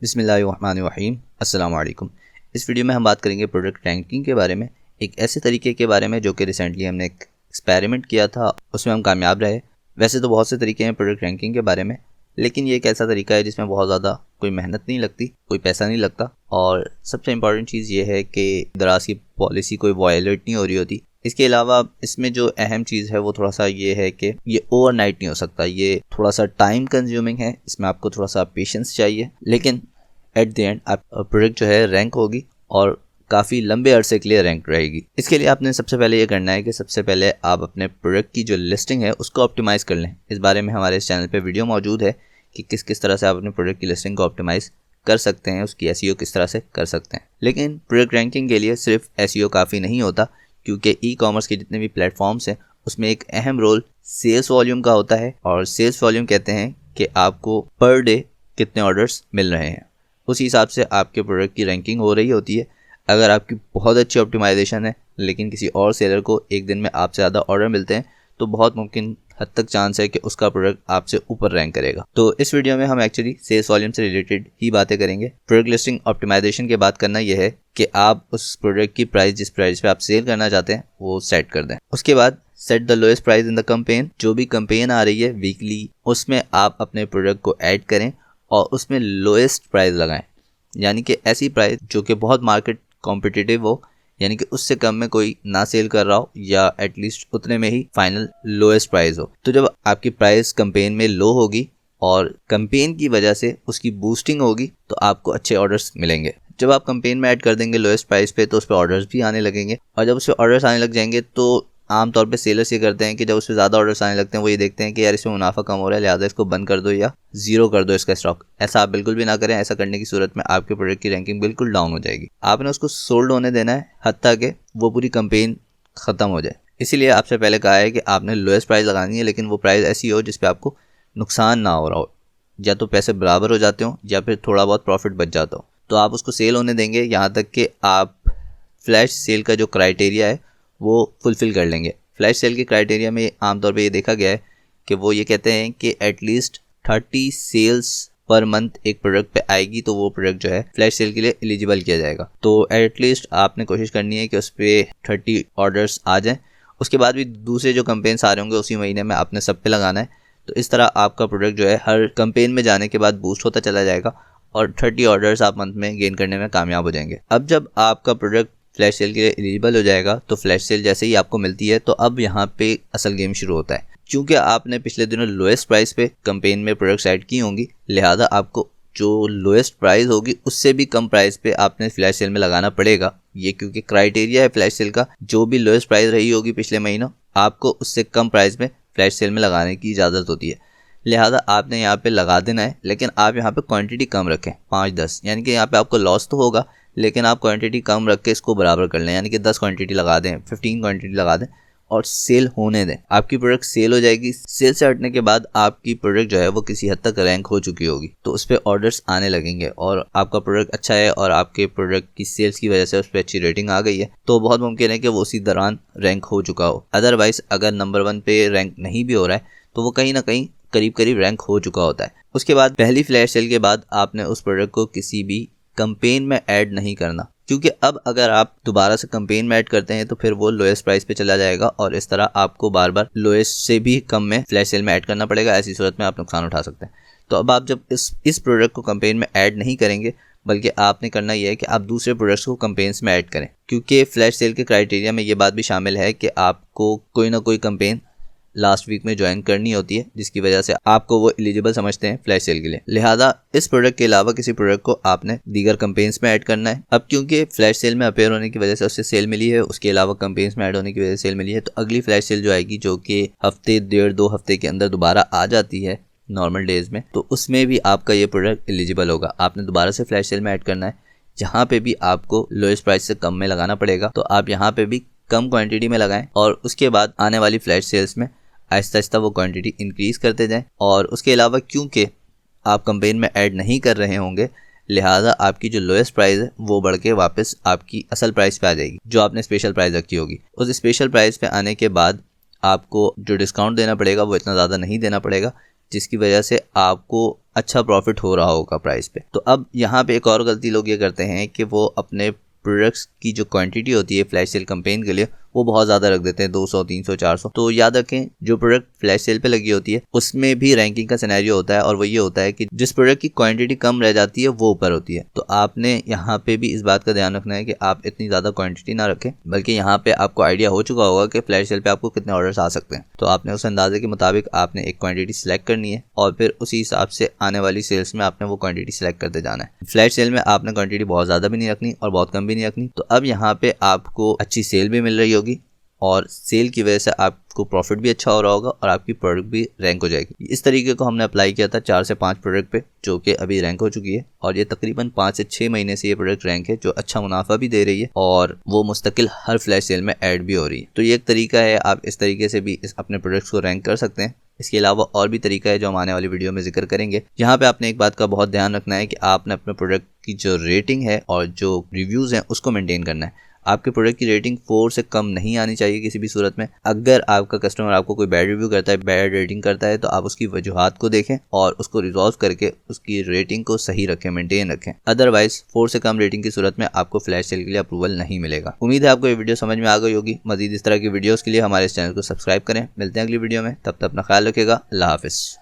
बिस्मिल्लाहिर्रहमानिर्रहीम अस्सलाम वालेकुम। इस वीडियो में हम बात करेंगे प्रोडक्ट रैंकिंग के बारे में, एक ऐसे तरीके के बारे में जो कि रिसेंटली हमने एक एक्सपेरिमेंट किया था, उसमें हम कामयाब रहे। वैसे तो बहुत से तरीके हैं प्रोडक्ट रैंकिंग के बारे में, लेकिन ये एक ऐसा तरीका है जिसमें बहुत ज़्यादा कोई मेहनत नहीं लगती, कोई पैसा नहीं लगता, और सबसे इम्पॉर्टेंट चीज़ ये है कि दराज की पॉलिसी कोई वायलेट नहीं हो रही होती। इसके अलावा इसमें जो अहम चीज़ है वो थोड़ा सा ये है कि ये ओवरनाइट नहीं हो सकता, ये थोड़ा सा टाइम कंज्यूमिंग है, इसमें आपको थोड़ा सा पेशेंस चाहिए, लेकिन एट द एंड आप प्रोडक्ट जो है रैंक होगी और काफ़ी लंबे अरसे के लिए रैंक रहेगी। इसके लिए आपने सबसे पहले ये करना है कि सबसे पहले आप अपने प्रोडक्ट की जो लिस्टिंग है उसको ऑप्टिमाइज़ कर लें। इस बारे में हमारे इस चैनल पे वीडियो मौजूद है कि किस किस तरह से आप अपने प्रोडक्ट की लिस्टिंग को ऑप्टिमाइज़ कर सकते हैं, उसकी एसईओ किस तरह से कर सकते हैं। लेकिन प्रोडक्ट रैंकिंग के लिए सिर्फ एसईओ काफ़ी नहीं होता, क्योंकि ई कॉमर्स के जितने भी प्लेटफॉर्म्स हैं उसमें एक अहम रोल सेल्स वॉल्यूम का होता है। और सेल्स वॉल्यूम कहते हैं कि आपको पर डे कितने ऑर्डर्स मिल रहे हैं, उसी हिसाब से आपके प्रोडक्ट की रैंकिंग हो रही होती है। अगर आपकी बहुत अच्छी ऑप्टिमाइजेशन है लेकिन किसी और सेलर को एक दिन में आपसे ज़्यादा ऑर्डर मिलते हैं, तो बहुत मुमकिन हद तक चांस है कि उसका प्रोडक्ट आपसे ऊपर रैंक करेगा। तो इस वीडियो में हम एक्चुअली सेल्स वॉल्यूम से रिलेटेड ही बातें करेंगे। प्रोडक्ट लिस्टिंग ऑप्टिमाइजेशन की बात करना यह है कि आप उस प्रोडक्ट की प्राइस जिस प्राइस पे आप सेल करना चाहते हैं वो सेट कर दें। उसके बाद set the lowest price in the campaign. जो भी कैंपेन आ रही है वीकली, उसमें आप अपने प्रोडक्ट को ऐड करें और उसमें लोएस्ट प्राइस लगाएं, यानी कि ऐसी प्राइस जो कि बहुत मार्केट कॉम्पिटिटिव हो, यानी कि उससे कम में कोई ना सेल कर रहा हो या एटलीस्ट उतने में ही फाइनल लोएस्ट प्राइस हो। तो जब आपकी प्राइस कैंपेन में लो होगी और कैंपेन की वजह से उसकी बूस्टिंग होगी तो आपको अच्छे ऑर्डर्स मिलेंगे। जब आप कैंपेन में ऐड कर देंगे लोएस्ट प्राइस पे तो उस पर ऑर्डर्स भी आने लगेंगे, और जब उस पर ऑर्डर्स आने लग जाएंगे तो आमतौर पे सेलर्स ये करते हैं कि जब उस पर ज़्यादा ऑर्डर्स आने लगते हैं वो ये देखते हैं कि यार इसमें मुनाफा कम हो रहा है, लिहाजा इसको बंद कर दो या ज़ीरो कर दो इसका स्टॉक। ऐसा आप बिल्कुल भी ना करें। ऐसा करने की सूरत में आपके प्रोडक्ट की रैंकिंग बिल्कुल डाउन हो जाएगी। आपने उसको सोल्ड होने देना है हत्ता कि वो पूरी कैंपेन ख़त्म हो जाए। इसीलिए आपसे पहले कहा है कि आपने लोएस्ट प्राइस लगानी है, लेकिन वो प्राइस ऐसी हो जिस पर आपको नुकसान ना हो रहा हो, या तो पैसे बराबर हो जाते हो या फिर थोड़ा बहुत प्रॉफिट बच जाता हो। तो आप उसको सेल होने देंगे यहाँ तक कि आप फ्लैश सेल का जो क्राइटेरिया है वो फुलफ़िल कर लेंगे। फ्लैश सेल के क्राइटेरिया में आमतौर पे ये देखा गया है कि वो ये कहते हैं कि एटलीस्ट 30 सेल्स पर मंथ एक प्रोडक्ट पे आएगी तो वो प्रोडक्ट जो है फ्लैश सेल के लिए एलिजिबल किया जाएगा। तो एटलीस्ट आपने कोशिश करनी है कि उस पर 30 ऑर्डर्स आ जाएं। उसके बाद भी दूसरे जो कैंपेन्स आ रहे होंगे उसी महीने में आपने सब पे लगाना है। तो इस तरह आपका प्रोडक्ट जो है हर कैंपेन में जाने के बाद बूस्ट होता चला जाएगा और 30 ऑर्डर्स आप मंथ में गेन करने में कामयाब हो जाएंगे। अब जब आपका प्रोडक्ट फ्लैश सेल के लिए एलिजिबल हो जाएगा तो फ्लैश सेल जैसे ही आपको मिलती है तो अब यहाँ पे असल गेम शुरू होता है। क्योंकि आपने पिछले दिनों लोएस्ट प्राइस पे कैंपेन में प्रोडक्ट्स ऐड की होंगी, लिहाजा आपको जो लोएस्ट प्राइस होगी उससे भी कम प्राइस पे आपने फ्लैश सेल में लगाना पड़ेगा। ये क्योंकि क्राइटेरिया है फ्लैश सेल का, जो भी लोएस्ट प्राइस रही होगी पिछले महीनों आपको उससे कम प्राइस में फ्लैश सेल में लगाने की इजाज़त होती है। लिहाजा आपने यहाँ पे लगा देना है, लेकिन आप यहाँ पे क्वांटिटी कम रखें, 5-10, यानी कि यहाँ पे आपको लॉस तो होगा लेकिन आप क्वांटिटी कम रख के इसको बराबर कर लें, यानी कि 10 क्वांटिटी लगा दें, 15 क्वांटिटी लगा दें और सेल होने दें। आपकी प्रोडक्ट सेल हो जाएगी। सेल से हटने के बाद आपकी प्रोडक्ट जो है वो किसी हद तक रैंक हो चुकी होगी, तो उस पर ऑर्डर्स आने लगेंगे और आपका प्रोडक्ट अच्छा है और आपके प्रोडक्ट की सेल्स की वजह से उस पर अच्छी रेटिंग आ गई है, तो बहुत मुमकिन है कि वो उसी दौरान रैंक हो चुका हो। अदरवाइज अगर नंबर 1 पे रैंक नहीं भी हो रहा है तो वो कहीं ना कहीं करीब करीब रैंक हो चुका होता है। उसके बाद पहली फ्लैश सेल के बाद आपने उस प्रोडक्ट को किसी भी कैंपेन में ऐड नहीं करना, क्योंकि अब अगर आप दोबारा से कैंपेन में ऐड करते हैं तो फिर वो लोएस्ट प्राइस पे चला जाएगा और इस तरह आपको बार बार लोएस्ट से भी कम में फ्लैश सेल में ऐड करना पड़ेगा। ऐसी सूरत में आप नुकसान उठा सकते हैं। तो अब आप जब इस प्रोडक्ट को कैंपेन में ऐड नहीं करेंगे, बल्कि आपने करना यह है कि आप दूसरे प्रोडक्ट्स को कैंपेन्स में ऐड करें, क्योंकि फ्लैश सेल के क्राइटेरिया में ये बात भी शामिल है कि आपको कोई ना कोई कैंपेन लास्ट वीक में ज्वाइन करनी होती है, जिसकी वजह से आपको वो एलिजिबल समझते हैं फ्लैश सेल के लिए। लिहाजा इस प्रोडक्ट के अलावा किसी प्रोडक्ट को आपने दीगर कैंपेन्स में ऐड करना है। अब क्योंकि फ्लैश सेल में अपेयर होने की वजह से उससे सेल मिली है, उसके अलावा कैंपेन्स में ऐड होने की वजह से सेल मिली है, तो अगली फ्लैश सेल जो आएगी, जो कि हफ्ते 1.5-2 हफ्ते के अंदर दोबारा आ जाती है नॉर्मल डेज में, तो उसमें भी आपका ये प्रोडक्ट एलिजिबल होगा। आपने दोबारा से फ्लैश सेल में ऐड करना है, जहाँ पे भी आपको लोएस्ट प्राइस से कम में लगाना पड़ेगा, तो आप यहाँ पे भी कम क्वांटिटी में लगाएं और उसके बाद आने वाली फ्लैश सेल्स में आहिस्ता आहिस्ता वो क्वांटिटी इंक्रीज़ करते जाएं। और उसके अलावा क्योंकि आप कैंपेन में ऐड नहीं कर रहे होंगे, लिहाजा आपकी जो लोएस्ट प्राइस है वो बढ़ के वापस आपकी असल प्राइस पे आ जाएगी, जो आपने स्पेशल प्राइस रखी होगी। उस स्पेशल प्राइस पे आने के बाद आपको जो डिस्काउंट देना पड़ेगा वो इतना ज़्यादा नहीं देना पड़ेगा, जिसकी वजह से आपको अच्छा प्रॉफिट हो रहा होगा प्राइस पे। तो अब यहाँ पे एक और गलती लोग ये करते हैं कि वो अपने प्रोडक्ट्स की जो क्वांटिटी होती है फ्लैश सेल कैंपेन के लिए वो बहुत ज़्यादा रख देते हैं, 200, 300, 400। तो याद रखें जो प्रोडक्ट फ्लैश सेल पे लगी होती है उसमें भी रैंकिंग का सिनेरियो होता है, और वो ये होता है कि जिस प्रोडक्ट की क्वांटिटी कम रह जाती है वो ऊपर होती है। तो आपने यहाँ पे भी इस बात का ध्यान रखना है कि आप इतनी ज़्यादा क्वांटिटी ना रखें, बल्कि यहाँ पे आपको आइडिया हो चुका होगा कि फ्लैश सेल पे आपको कितने ऑर्डर्स आ सकते हैं। तो आपने उस अंदाजे के मुताबिक आपने एक क्वांटिटी सिलेक्ट करनी है और फिर उसी हिसाब से आने वाली सेल्स में आपने वो क्वांटिटी सिलेक्ट करते जाना है। फ्लैश सेल में आपने क्वांटिटी बहुत ज़्यादा भी नहीं रखनी और बहुत कम भी नहीं रखनी। तो अब यहाँ पे आपको अच्छी सेल भी मिल रही होगी और सेल की वजह से आपको प्रॉफिट भी अच्छा हो रहा होगा और आपकी प्रोडक्ट भी रैंक हो जाएगी। इस तरीके को हमने अप्लाई किया था 4 से 5 प्रोडक्ट पे, जो कि अभी रैंक हो चुकी है, और ये तकरीबन 5 से 6 महीने से ये प्रोडक्ट रैंक है, जो अच्छा मुनाफा भी दे रही है और वो मुस्तकिल हर फ्लैश सेल में ऐड भी हो रही है। तो ये एक तरीका है, आप इस तरीके से भी अपने प्रोडक्ट्स को रैंक कर सकते हैं। इसके अलावा और भी तरीका है जो हम आने वाली वीडियो में जिक्र करेंगे। यहाँ पे आपने एक बात का बहुत ध्यान रखना है कि आपने अपने प्रोडक्ट की जो रेटिंग है और जो रिव्यूज़ हैं उसको मेंटेन करना है। आपके प्रोडक्ट की रेटिंग 4 से कम नहीं आनी चाहिए किसी भी सूरत में। अगर आपका कस्टमर आपको कोई बैड रिव्यू करता है, बैड रेटिंग करता है, तो आप उसकी वजूहात को देखें और उसको रिजॉल्व करके उसकी रेटिंग को सही रखें, मेंटेन रखें। अदरवाइज 4 से कम रेटिंग की सूरत में आपको फ्लैश सेल के लिए अप्रूवल नहीं मिलेगा। उम्मीद है आपको ये वीडियो समझ में आ गई होगी। मजीद इस तरह की वीडियोज़ के लिए हमारे इस चैनल को सब्सक्राइब करें। मिलते हैं अगली वीडियो में, तब तक अपना ख्याल रखिएगा। अल्लाह हाफिज़।